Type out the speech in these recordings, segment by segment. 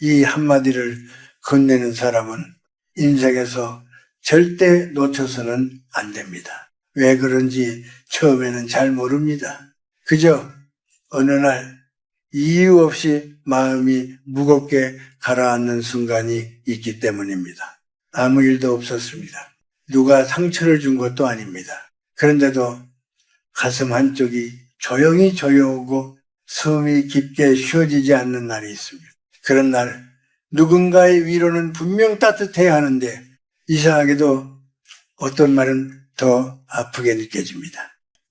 이 한마디를 건네는 사람은 인생에서 절대 놓쳐서는 안 됩니다. 왜 그런지 처음에는 잘 모릅니다. 그저 어느 날 이유 없이 마음이 무겁게 가라앉는 순간이 있기 때문입니다. 아무 일도 없었습니다. 누가 상처를 준 것도 아닙니다. 그런데도 가슴 한쪽이 조용히 조여오고 숨이 깊게 쉬어지지 않는 날이 있습니다. 그런 날 누군가의 위로는 분명 따뜻해야 하는데 이상하게도 어떤 말은 더 아프게 느껴집니다.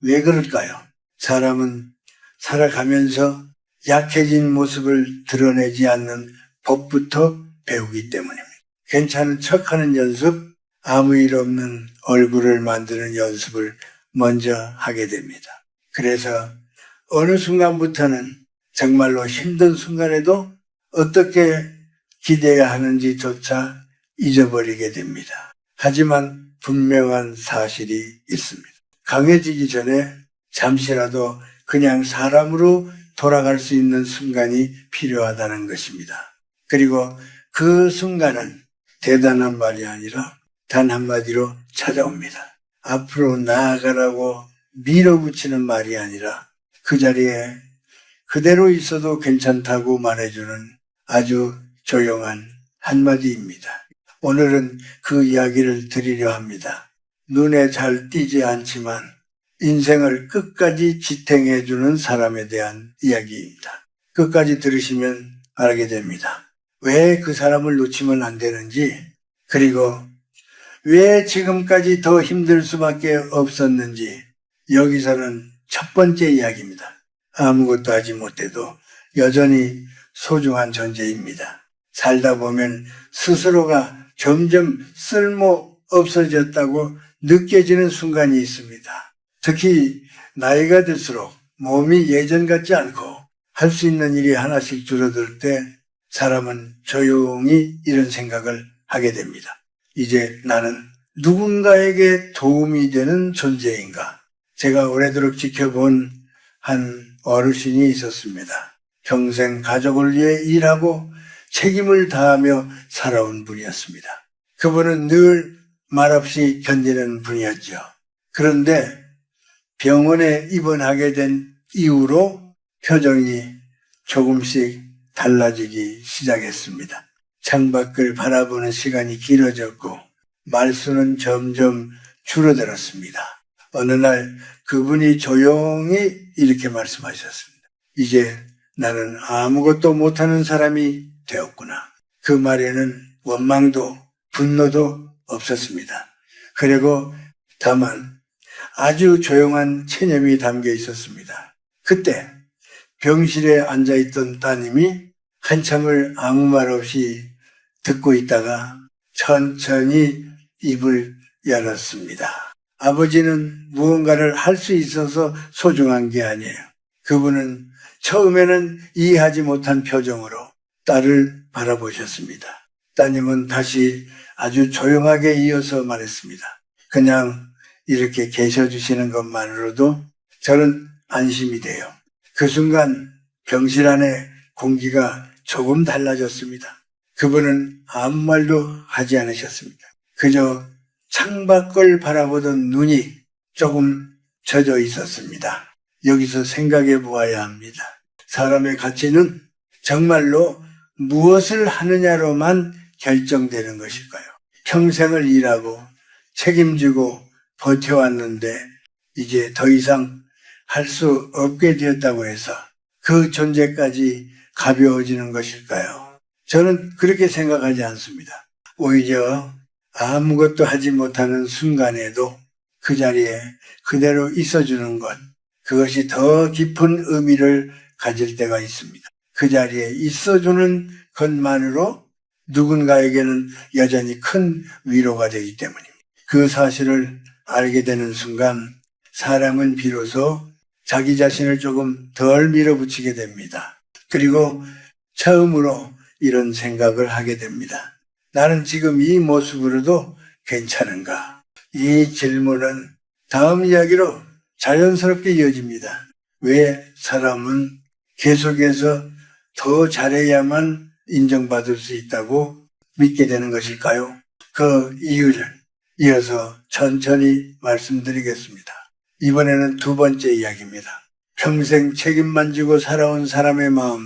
왜 그럴까요? 사람은 살아가면서 약해진 모습을 드러내지 않는 법부터 배우기 때문입니다. 괜찮은 척하는 연습, 아무 일 없는 얼굴을 만드는 연습을 먼저 하게 됩니다. 그래서 어느 순간부터는 정말로 힘든 순간에도 어떻게 기대야 하는지조차 잊어버리게 됩니다. 하지만 분명한 사실이 있습니다. 강해지기 전에 잠시라도 그냥 사람으로 돌아갈 수 있는 순간이 필요하다는 것입니다. 그리고 그 순간은 대단한 말이 아니라 단 한마디로 찾아옵니다. 앞으로 나아가라고 밀어붙이는 말이 아니라 그 자리에 그대로 있어도 괜찮다고 말해주는 아주 조용한 한마디입니다. 오늘은 그 이야기를 드리려 합니다. 눈에 잘 띄지 않지만 인생을 끝까지 지탱해주는 사람에 대한 이야기입니다. 끝까지 들으시면 알게 됩니다. 왜 그 사람을 놓치면 안 되는지, 그리고 왜 지금까지 더 힘들 수밖에 없었는지, 여기서는 첫 번째 이야기입니다. 아무것도 하지 못해도 여전히 소중한 존재입니다. 살다 보면 스스로가 점점 쓸모 없어졌다고 느껴지는 순간이 있습니다. 특히 나이가 들수록 몸이 예전 같지 않고 할 수 있는 일이 하나씩 줄어들 때 사람은 조용히 이런 생각을 하게 됩니다. 이제 나는 누군가에게 도움이 되는 존재인가? 제가 오래도록 지켜본 한 어르신이 있었습니다. 평생 가족을 위해 일하고 책임을 다하며 살아온 분이었습니다. 그분은 늘 말없이 견디는 분이었죠. 그런데 병원에 입원하게 된 이후로 표정이 조금씩 달라지기 시작했습니다. 창밖을 바라보는 시간이 길어졌고 말수는 점점 줄어들었습니다. 어느 날 그분이 조용히 이렇게 말씀하셨습니다. 이제 나는 아무것도 못하는 사람이 되었구나. 그 말에는 원망도 분노도 없었습니다. 그리고 다만 아주 조용한 체념이 담겨 있었습니다. 그때 병실에 앉아있던 따님이 한참을 아무 말 없이 듣고 있다가 천천히 입을 열었습니다. 아버지는 무언가를 할 수 있어서 소중한 게 아니에요. 그분은 처음에는 이해하지 못한 표정으로 딸을 바라보셨습니다. 따님은 다시 아주 조용하게 이어서 말했습니다. 그냥 이렇게 계셔주시는 것만으로도 저는 안심이 돼요. 그 순간 병실 안에 공기가 조금 달라졌습니다. 그분은 아무 말도 하지 않으셨습니다. 그저 창밖을 바라보던 눈이 조금 젖어 있었습니다. 여기서 생각해 보아야 합니다. 사람의 가치는 정말로 무엇을 하느냐로만 결정되는 것일까요? 평생을 일하고 책임지고 버텨왔는데 이제 더 이상 할 수 없게 되었다고 해서 그 존재까지 가벼워지는 것일까요? 저는 그렇게 생각하지 않습니다. 오히려 아무것도 하지 못하는 순간에도 그 자리에 그대로 있어주는 것, 그것이 더 깊은 의미를 가질 때가 있습니다. 그 자리에 있어주는 것만으로 누군가에게는 여전히 큰 위로가 되기 때문입니다. 그 사실을 알게 되는 순간 사람은 비로소 자기 자신을 조금 덜 밀어붙이게 됩니다. 그리고 처음으로 이런 생각을 하게 됩니다. 나는 지금 이 모습으로도 괜찮은가? 이 질문은 다음 이야기로 자연스럽게 이어집니다. 왜 사람은 계속해서 더 잘해야만 인정받을 수 있다고 믿게 되는 것일까요? 그 이유를 이어서 천천히 말씀드리겠습니다. 이번에는 두 번째 이야기입니다. 평생 책임만 지고 살아온 사람의 마음,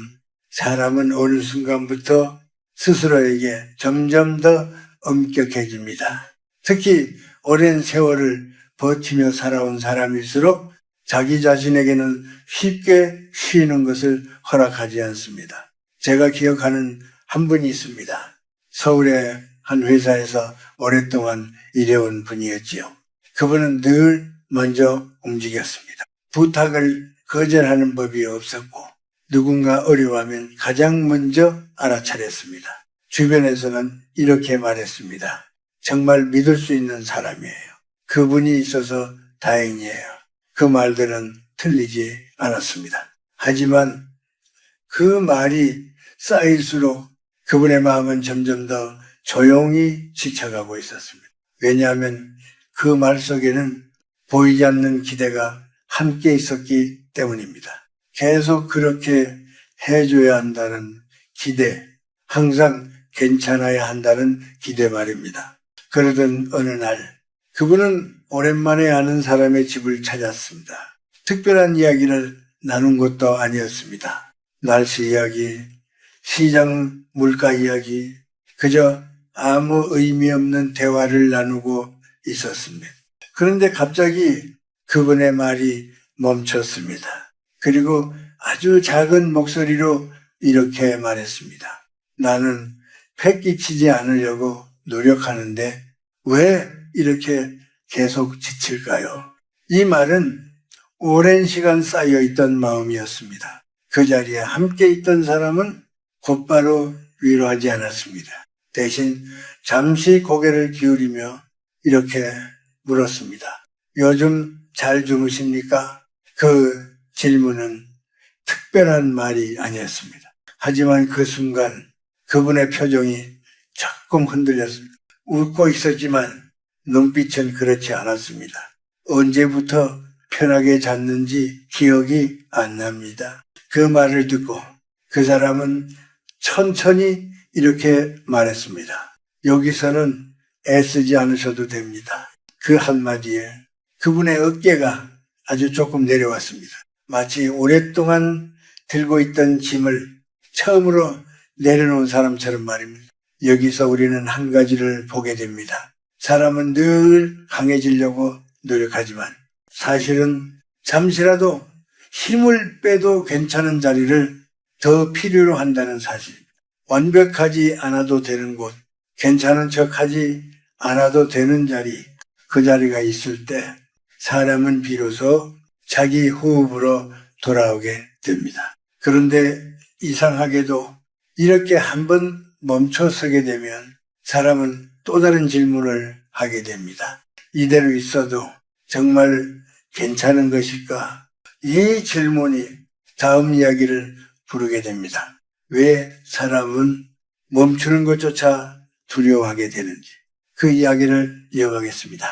사람은 어느 순간부터 스스로에게 점점 더 엄격해집니다. 특히 오랜 세월을 버티며 살아온 사람일수록 자기 자신에게는 쉽게 쉬는 것을 허락하지 않습니다. 제가 기억하는 한 분이 있습니다. 서울의 한 회사에서 오랫동안 일해온 분이었지요. 그분은 늘 먼저 움직였습니다. 부탁을 거절하는 법이 없었고 누군가 어려워하면 가장 먼저 알아차렸습니다. 주변에서는 이렇게 말했습니다. 정말 믿을 수 있는 사람이에요. 그분이 있어서 다행이에요. 그 말들은 틀리지 않았습니다. 하지만 그 말이 쌓일수록 그분의 마음은 점점 더 조용히 지쳐가고 있었습니다. 왜냐하면 그 말 속에는 보이지 않는 기대가 함께 있었기 때문입니다. 계속 그렇게 해줘야 한다는 기대, 항상 괜찮아야 한다는 기대 말입니다. 그러던 어느 날 그분은 오랜만에 아는 사람의 집을 찾았습니다. 특별한 이야기를 나눈 것도 아니었습니다. 날씨 이야기, 시장 물가 이야기, 그저 아무 의미 없는 대화를 나누고 있었습니다. 그런데 갑자기 그분의 말이 멈췄습니다. 그리고 아주 작은 목소리로 이렇게 말했습니다. 나는 패 끼치지 않으려고 노력하는데 왜 이렇게 계속 지칠까요? 이 말은 오랜 시간 쌓여있던 마음이었습니다. 그 자리에 함께 있던 사람은 곧바로 위로하지 않았습니다. 대신 잠시 고개를 기울이며 이렇게 물었습니다. 요즘 잘 주무십니까? 그 질문은 특별한 말이 아니었습니다. 하지만 그 순간 그분의 표정이 조금 흔들렸습니다. 웃고 있었지만 눈빛은 그렇지 않았습니다. 언제부터 편하게 잤는지 기억이 안 납니다. 그 말을 듣고 그 사람은 천천히 이렇게 말했습니다. 여기서는 애쓰지 않으셔도 됩니다. 그 한마디에 그분의 어깨가 아주 조금 내려왔습니다. 마치 오랫동안 들고 있던 짐을 처음으로 내려놓은 사람처럼 말입니다. 여기서 우리는 한 가지를 보게 됩니다. 사람은 늘 강해지려고 노력하지만 사실은 잠시라도 힘을 빼도 괜찮은 자리를 더 필요로 한다는 사실. 완벽하지 않아도 되는 곳, 괜찮은 척하지 않아도 되는 자리, 그 자리가 있을 때 사람은 비로소 자기 호흡으로 돌아오게 됩니다. 그런데 이상하게도 이렇게 한번 멈춰 서게 되면 사람은 또 다른 질문을 하게 됩니다. 이대로 있어도 정말 괜찮은 것일까? 이 질문이 다음 이야기를 부르게 됩니다. 왜 사람은 멈추는 것조차 두려워하게 되는지 그 이야기를 이어가겠습니다.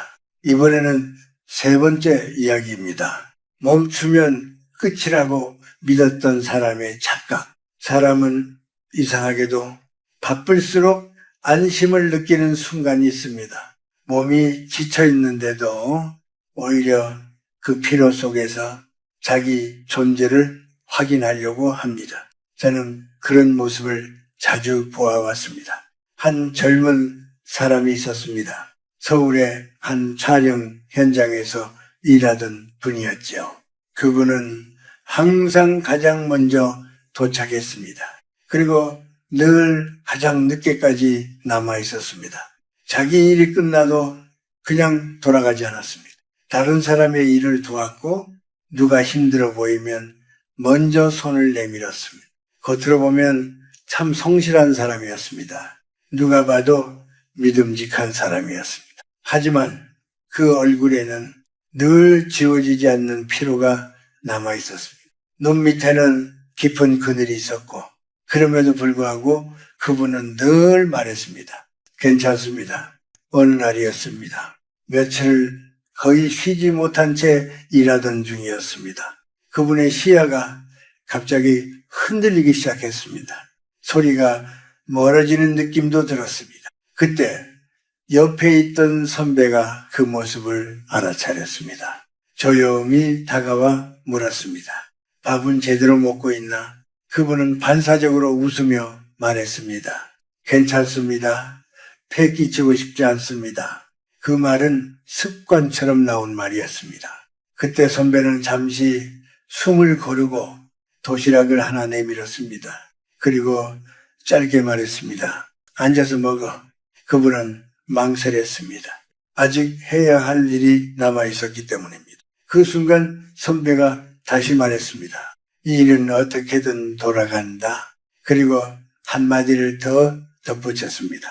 이번에는 세 번째 이야기입니다. 멈추면 끝이라고 믿었던 사람의 착각. 사람은 이상하게도 바쁠수록 안심을 느끼는 순간이 있습니다. 몸이 지쳐 있는데도 오히려 그 피로 속에서 자기 존재를 확인하려고 합니다. 저는 그런 모습을 자주 보아왔습니다. 한 젊은 사람이 있었습니다. 서울의 한 촬영 현장에서 일하던 분이었죠. 그분은 항상 가장 먼저 도착했습니다. 그리고 늘 가장 늦게까지 남아 있었습니다. 자기 일이 끝나도 그냥 돌아가지 않았습니다. 다른 사람의 일을 도왔고 누가 힘들어 보이면 먼저 손을 내밀었습니다. 겉으로 보면 참 성실한 사람이었습니다. 누가 봐도 믿음직한 사람이었습니다. 하지만 그 얼굴에는 늘 지워지지 않는 피로가 남아 있었습니다. 눈 밑에는 깊은 그늘이 있었고 그럼에도 불구하고 그분은 늘 말했습니다. 괜찮습니다. 어느 날이었습니다. 며칠 거의 쉬지 못한 채 일하던 중이었습니다. 그분의 시야가 갑자기 흔들리기 시작했습니다. 소리가 멀어지는 느낌도 들었습니다. 그때 옆에 있던 선배가 그 모습을 알아차렸습니다. 조용히 다가와 물었습니다. 밥은 제대로 먹고 있나? 그분은 반사적으로 웃으며 말했습니다. 괜찮습니다. 폐 끼치고 싶지 않습니다. 그 말은 습관처럼 나온 말이었습니다. 그때 선배는 잠시 숨을 고르고 도시락을 하나 내밀었습니다. 그리고 짧게 말했습니다. 앉아서 먹어. 그분은 망설였습니다. 아직 해야 할 일이 남아 있었기 때문입니다. 그 순간 선배가 다시 말했습니다. 이 일은 어떻게든 돌아간다. 그리고 한마디를 더 덧붙였습니다.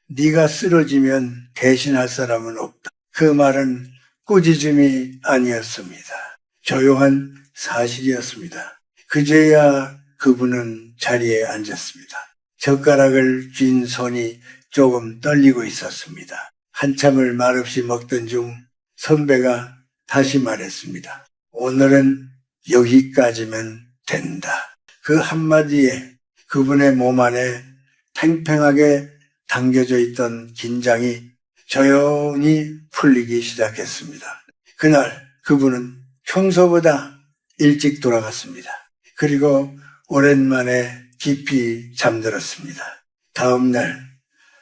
네가 쓰러지면 대신할 사람은 없다. 그 말은 꾸짖음이 아니었습니다. 조용한 사실이었습니다. 그제야 그분은 자리에 앉았습니다. 젓가락을 쥔 손이 조금 떨리고 있었습니다. 한참을 말없이 먹던 중 선배가 다시 말했습니다. 오늘은 여기까지면 된다. 그 한마디에 그분의 몸 안에 팽팽하게 당겨져 있던 긴장이 조용히 풀리기 시작했습니다. 그날 그분은 평소보다 일찍 돌아갔습니다. 그리고 오랜만에 깊이 잠들었습니다. 다음 날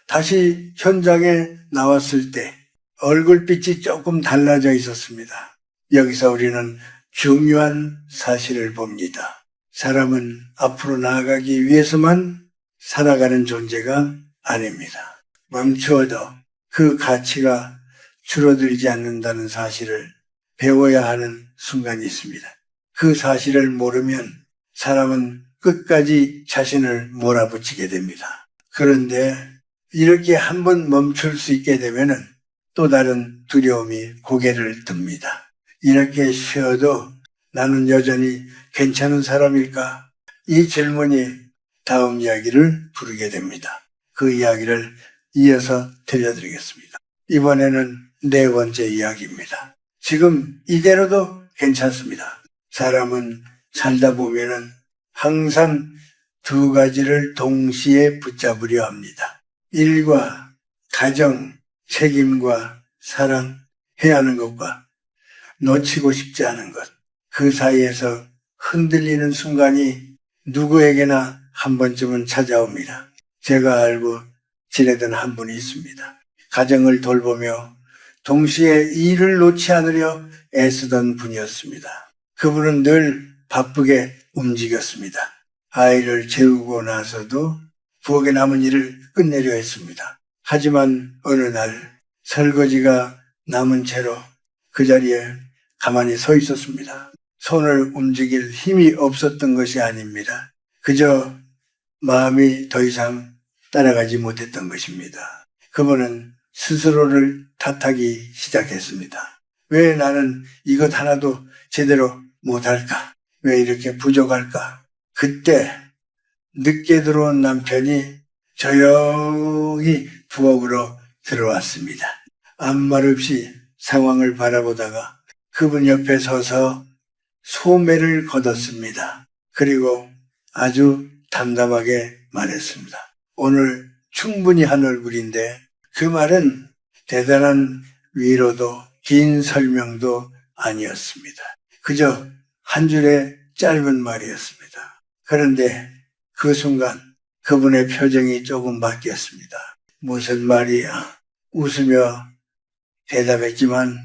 다시 현장에 나왔을 때 얼굴빛이 조금 달라져 있었습니다. 여기서 우리는 중요한 사실을 봅니다. 사람은 앞으로 나아가기 위해서만 살아가는 존재가 아닙니다. 멈추어도 그 가치가 줄어들지 않는다는 사실을 배워야 하는 순간이 있습니다. 그 사실을 모르면 사람은 끝까지 자신을 몰아붙이게 됩니다. 그런데 이렇게 한번 멈출 수 있게 되면은 또 다른 두려움이 고개를 듭니다. 이렇게 쉬어도 나는 여전히 괜찮은 사람일까? 이 질문이 다음 이야기를 부르게 됩니다. 그 이야기를 이어서 들려드리겠습니다. 이번에는 네 번째 이야기입니다. 지금 이대로도 괜찮습니다. 사람은 살다 보면은 항상 두 가지를 동시에 붙잡으려 합니다. 일과 가정, 책임과 사랑, 해야 하는 것과 놓치고 싶지 않은 것. 그 사이에서 흔들리는 순간이 누구에게나 한 번쯤은 찾아옵니다. 제가 알고 지내던 한 분이 있습니다. 가정을 돌보며 동시에 일을 놓지 않으려 애쓰던 분이었습니다. 그분은 늘 바쁘게 움직였습니다. 아이를 재우고 나서도 부엌에 남은 일을 끝내려 했습니다. 하지만 어느 날 설거지가 남은 채로 그 자리에 가만히 서 있었습니다. 손을 움직일 힘이 없었던 것이 아닙니다. 그저 마음이 더 이상 따라가지 못했던 것입니다. 그분은 스스로를 탓하기 시작했습니다. 왜 나는 이것 하나도 제대로 못할까? 왜 이렇게 부족할까? 그때 늦게 들어온 남편이 조용히 부엌으로 들어왔습니다. 아무 말 없이 상황을 바라보다가 그분 옆에 서서 소매를 걷었습니다. 그리고 아주 담담하게 말했습니다. 오늘 충분히 한 얼굴인데 그 말은 대단한 위로도 긴 설명도 아니었습니다. 그저 한 줄의 짧은 말이었습니다. 그런데 그 순간 그분의 표정이 조금 바뀌었습니다. 무슨 말이야? 웃으며 대답했지만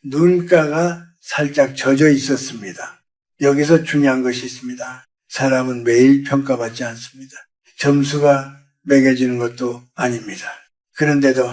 눈가가 살짝 젖어 있었습니다. 여기서 중요한 것이 있습니다. 사람은 매일 평가받지 않습니다. 점수가 매겨지는 것도 아닙니다. 그런데도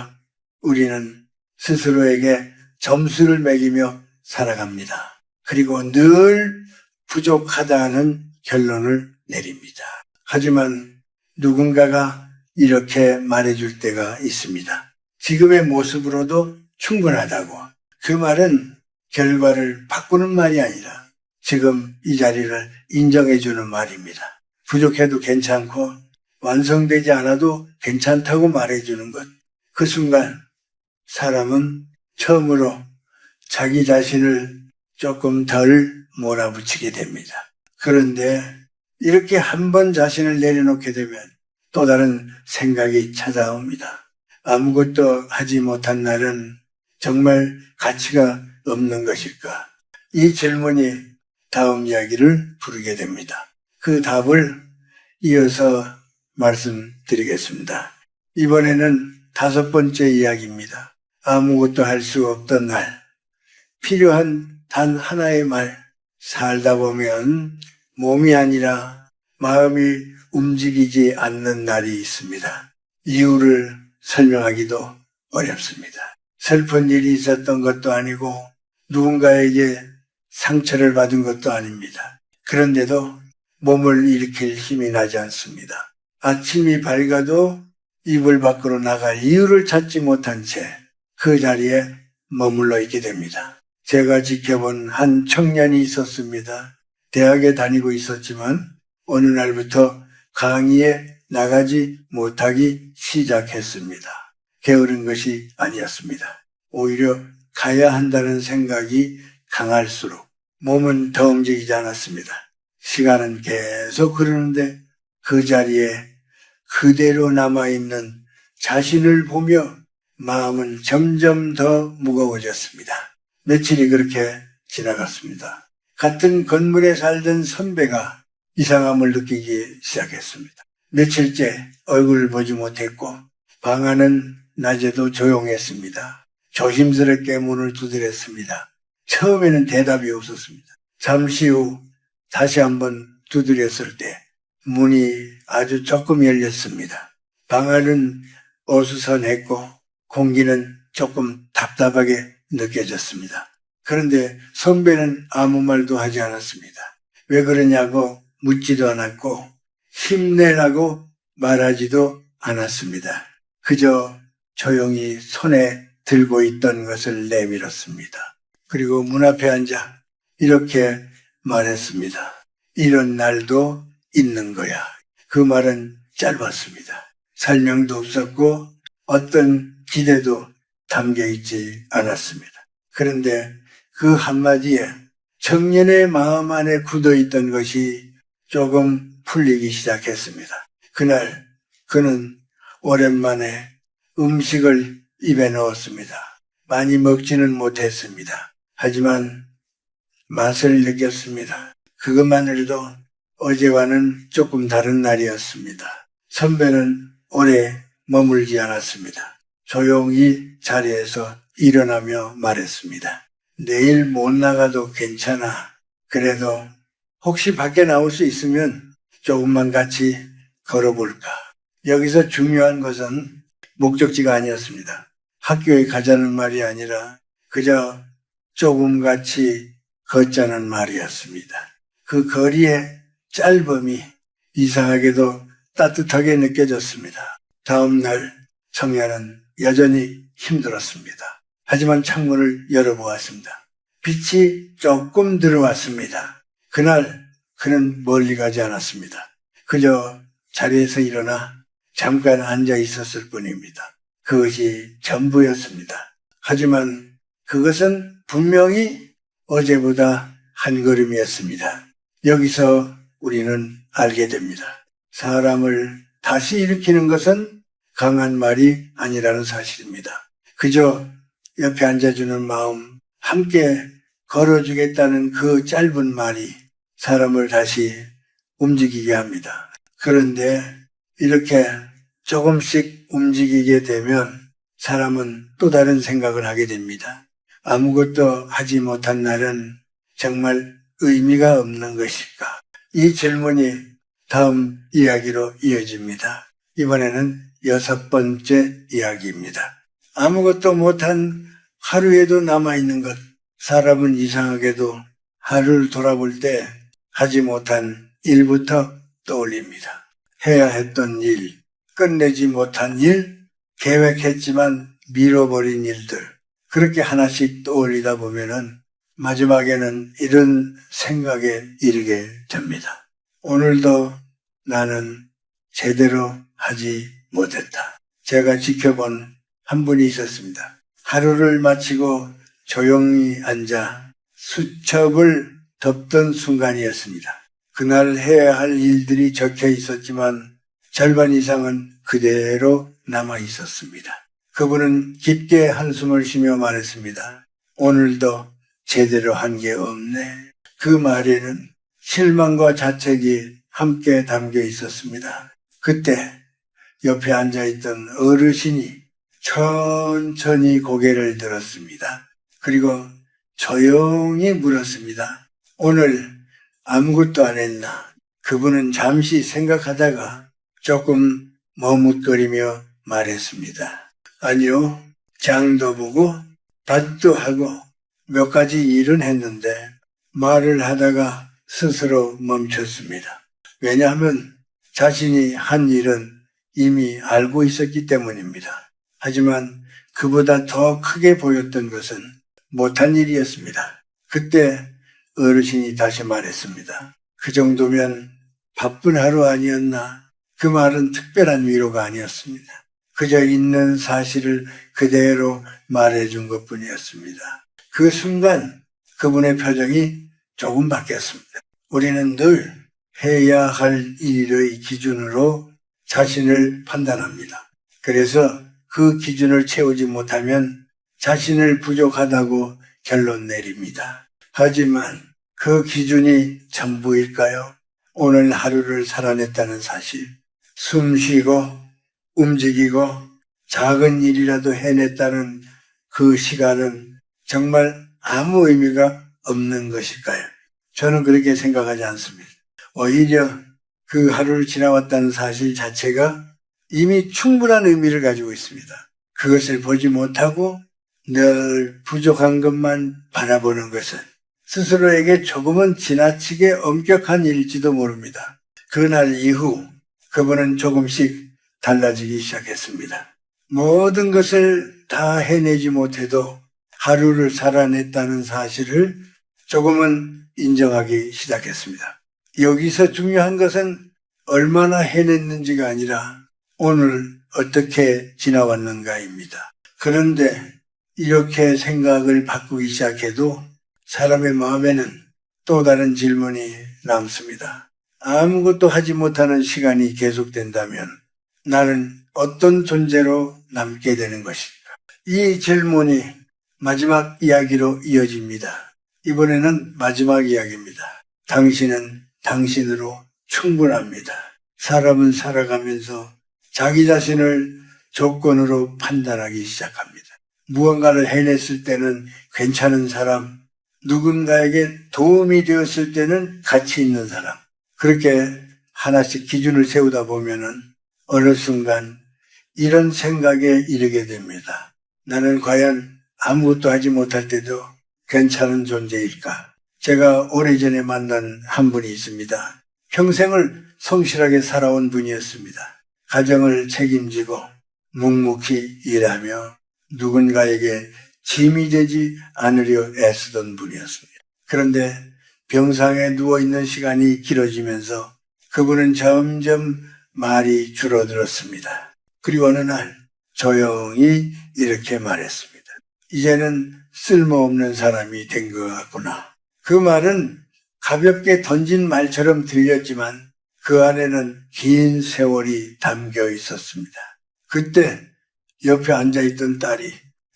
우리는 스스로에게 점수를 매기며 살아갑니다. 그리고 늘 부족하다는 결론을 내립니다. 하지만 누군가가 이렇게 말해줄 때가 있습니다. 지금의 모습으로도 충분하다고. 그 말은 결과를 바꾸는 말이 아니라 지금 이 자리를 인정해주는 말입니다. 부족해도 괜찮고 완성되지 않아도 괜찮다고 말해주는 것. 그 순간 사람은 처음으로 자기 자신을 조금 덜 몰아붙이게 됩니다. 그런데 이렇게 한 번 자신을 내려놓게 되면 또 다른 생각이 찾아옵니다. 아무것도 하지 못한 날은 정말 가치가 없는 것일까? 이 질문이 다음 이야기를 부르게 됩니다. 그 답을 이어서 말씀드리겠습니다. 이번에는 5번째 이야기입니다. 아무것도 할 수 없던 날, 필요한 단 하나의 말, 살다 보면 몸이 아니라 마음이 움직이지 않는 날이 있습니다. 이유를 설명하기도 어렵습니다. 슬픈 일이 있었던 것도 아니고 누군가에게 상처를 받은 것도 아닙니다. 그런데도 몸을 일으킬 힘이 나지 않습니다. 아침이 밝아도 이불 밖으로 나갈 이유를 찾지 못한 채 그 자리에 머물러 있게 됩니다. 제가 지켜본 한 청년이 있었습니다. 대학에 다니고 있었지만 어느 날부터 강의에 나가지 못하기 시작했습니다. 게으른 것이 아니었습니다. 오히려 가야 한다는 생각이 강할수록 몸은 더 움직이지 않았습니다. 시간은 계속 흐르는데 그 자리에 그대로 남아있는 자신을 보며 마음은 점점 더 무거워졌습니다. 며칠이 그렇게 지나갔습니다. 같은 건물에 살던 선배가 이상함을 느끼기 시작했습니다. 며칠째 얼굴을 보지 못했고 방 안은 낮에도 조용했습니다. 조심스럽게 문을 두드렸습니다. 처음에는 대답이 없었습니다. 잠시 후 다시 한번 두드렸을 때 문이 아주 조금 열렸습니다. 방 안은 어수선했고 공기는 조금 답답하게 느껴졌습니다. 그런데 선배는 아무 말도 하지 않았습니다. 왜 그러냐고 묻지도 않았고 힘내라고 말하지도 않았습니다. 그저 조용히 손에 들고 있던 것을 내밀었습니다. 그리고 문 앞에 앉아 이렇게 말했습니다. 이런 날도 있는 거야. 그 말은 짧았습니다. 설명도 없었고 어떤 기대도 담겨 있지 않았습니다. 그런데 그 한마디에 청년의 마음 안에 굳어있던 것이 조금 풀리기 시작했습니다. 그날 그는 오랜만에 음식을 입에 넣었습니다. 많이 먹지는 못했습니다. 하지만 맛을 느꼈습니다. 그것만으로도 어제와는 조금 다른 날이었습니다. 선배는 오래 머물지 않았습니다. 조용히 자리에서 일어나며 말했습니다. 내일 못 나가도 괜찮아. 그래도 혹시 밖에 나올 수 있으면 조금만 같이 걸어볼까. 여기서 중요한 것은 목적지가 아니었습니다. 학교에 가자는 말이 아니라 그저 조금 같이 걷자는 말이었습니다. 그 거리의 짧음이 이상하게도 따뜻하게 느껴졌습니다. 다음 날 청년은 여전히 힘들었습니다. 하지만 창문을 열어보았습니다. 빛이 조금 들어왔습니다. 그날 그는 멀리 가지 않았습니다. 그저 자리에서 일어나 잠깐 앉아 있었을 뿐입니다. 그것이 전부였습니다. 하지만 그것은 분명히 어제보다 한 걸음이었습니다. 여기서 우리는 알게 됩니다. 사람을 다시 일으키는 것은 강한 말이 아니라는 사실입니다. 그저 옆에 앉아주는 마음, 함께 걸어주겠다는 그 짧은 말이 사람을 다시 움직이게 합니다. 그런데 이렇게 조금씩 움직이게 되면 사람은 또 다른 생각을 하게 됩니다. 아무것도 하지 못한 날은 정말 의미가 없는 것일까? 이 질문이 다음 이야기로 이어집니다. 이번에는 6번째 이야기입니다. 아무것도 못한 하루에도 남아있는 것. 사람은 이상하게도 하루를 돌아볼 때 하지 못한 일부터 떠올립니다. 해야 했던 일, 끝내지 못한 일, 계획했지만 미뤄버린 일들. 그렇게 하나씩 떠올리다 보면은 마지막에는 이런 생각에 이르게 됩니다. 오늘도 나는 제대로 하지 못했다. 제가 지켜본 한 분이 있었습니다. 하루를 마치고 조용히 앉아 수첩을 덮던 순간이었습니다. 그날 해야 할 일들이 적혀 있었지만 절반 이상은 그대로 남아 있었습니다. 그분은 깊게 한숨을 쉬며 말했습니다. 오늘도 제대로 한 게 없네. 그 말에는 실망과 자책이 함께 담겨 있었습니다. 그때 옆에 앉아있던 어르신이 천천히 고개를 들었습니다. 그리고 조용히 물었습니다. 오늘 아무것도 안 했나? 그분은 잠시 생각하다가 조금 머뭇거리며 말했습니다. 아니요, 장도 보고 밭도 하고 몇 가지 일은 했는데 말을 하다가 스스로 멈췄습니다. 왜냐하면 자신이 한 일은 이미 알고 있었기 때문입니다. 하지만 그보다 더 크게 보였던 것은 못한 일이었습니다. 그때 어르신이 다시 말했습니다. 그 정도면 바쁜 하루 아니었나? 그 말은 특별한 위로가 아니었습니다. 그저 있는 사실을 그대로 말해준 것뿐이었습니다. 그 순간 그분의 표정이 조금 바뀌었습니다. 우리는 늘 해야 할 일의 기준으로 자신을 판단합니다. 그래서 그 기준을 채우지 못하면 자신을 부족하다고 결론 내립니다. 하지만 그 기준이 전부일까요? 오늘 하루를 살아냈다는 사실, 숨 쉬고 움직이고 작은 일이라도 해냈다는 그 시간은 정말 아무 의미가 없는 것일까요? 저는 그렇게 생각하지 않습니다. 오히려 그 하루를 지나왔다는 사실 자체가 이미 충분한 의미를 가지고 있습니다. 그것을 보지 못하고 늘 부족한 것만 바라보는 것은 스스로에게 조금은 지나치게 엄격한 일일지도 모릅니다. 그날 이후 그분은 조금씩 달라지기 시작했습니다. 모든 것을 다 해내지 못해도 하루를 살아냈다는 사실을 조금은 인정하기 시작했습니다. 여기서 중요한 것은 얼마나 해냈는지가 아니라 오늘 어떻게 지나왔는가입니다. 그런데 이렇게 생각을 바꾸기 시작해도 사람의 마음에는 또 다른 질문이 남습니다. 아무것도 하지 못하는 시간이 계속된다면 나는 어떤 존재로 남게 되는 것일까? 이 질문이 마지막 이야기로 이어집니다. 이번에는 마지막 이야기입니다. 당신은 당신으로 충분합니다. 사람은 살아가면서 자기 자신을 조건으로 판단하기 시작합니다. 무언가를 해냈을 때는 괜찮은 사람, 누군가에게 도움이 되었을 때는 가치 있는 사람, 그렇게 하나씩 기준을 세우다 보면은 어느 순간 이런 생각에 이르게 됩니다. 나는 과연 아무것도 하지 못할 때도 괜찮은 존재일까? 제가 오래전에 만난 한 분이 있습니다. 평생을 성실하게 살아온 분이었습니다. 가정을 책임지고 묵묵히 일하며 누군가에게 짐이 되지 않으려 애쓰던 분이었습니다. 그런데 병상에 누워있는 시간이 길어지면서 그분은 점점 말이 줄어들었습니다. 그리고 어느 날 조용히 이렇게 말했습니다. 이제는 쓸모없는 사람이 된 것 같구나. 그 말은 가볍게 던진 말처럼 들렸지만 그 안에는 긴 세월이 담겨 있었습니다. 그때 옆에 앉아있던 딸이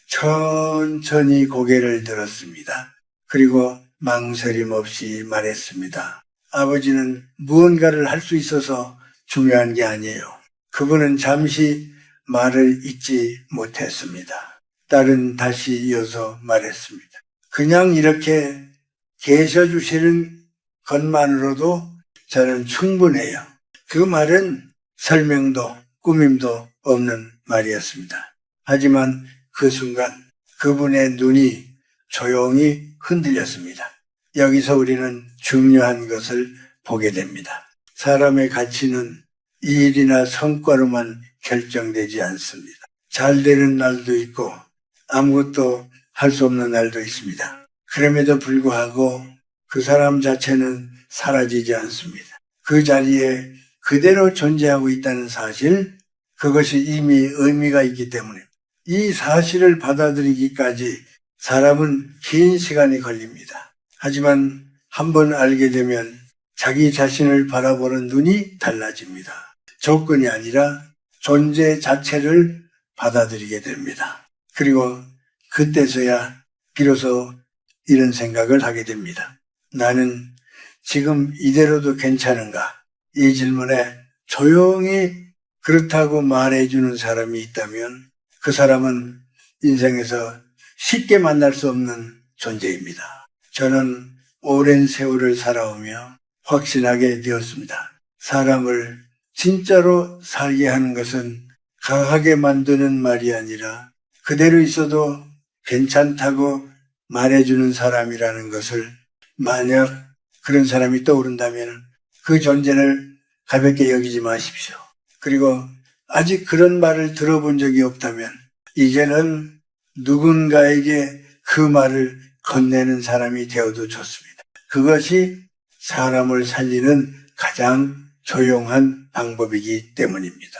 천천히 고개를 들었습니다. 그리고 망설임 없이 말했습니다. 아버지는 무언가를 할 수 있어서 중요한 게 아니에요. 그분은 잠시 말을 잇지 못했습니다. 딸은 다시 이어서 말했습니다. 그냥 이렇게 계셔 주시는 것만으로도 저는 충분해요. 그 말은 설명도 꾸밈도 없는 말이었습니다. 하지만 그 순간 그분의 눈이 조용히 흔들렸습니다. 여기서 우리는 중요한 것을 보게 됩니다. 사람의 가치는 일이나 성과로만 결정되지 않습니다. 잘 되는 날도 있고 아무것도 할 수 없는 날도 있습니다. 그럼에도 불구하고 그 사람 자체는 사라지지 않습니다. 그 자리에 그대로 존재하고 있다는 사실, 그것이 이미 의미가 있기 때문에 이 사실을 받아들이기까지 사람은 긴 시간이 걸립니다. 하지만 한번 알게 되면 자기 자신을 바라보는 눈이 달라집니다. 조건이 아니라 존재 자체를 받아들이게 됩니다. 그리고 그때서야 비로소 이런 생각을 하게 됩니다. 나는 지금 이대로도 괜찮은가? 이 질문에 조용히 그렇다고 말해주는 사람이 있다면 그 사람은 인생에서 쉽게 만날 수 없는 존재입니다. 저는 오랜 세월을 살아오며 확신하게 되었습니다. 사람을 진짜로 살게 하는 것은 강하게 만드는 말이 아니라 그대로 있어도 괜찮다고 말해주는 사람이라는 것을, 만약 그런 사람이 떠오른다면 그 존재를 가볍게 여기지 마십시오. 그리고 아직 그런 말을 들어본 적이 없다면 이제는 누군가에게 그 말을 건네는 사람이 되어도 좋습니다. 그것이 사람을 살리는 가장 조용한 방법이기 때문입니다.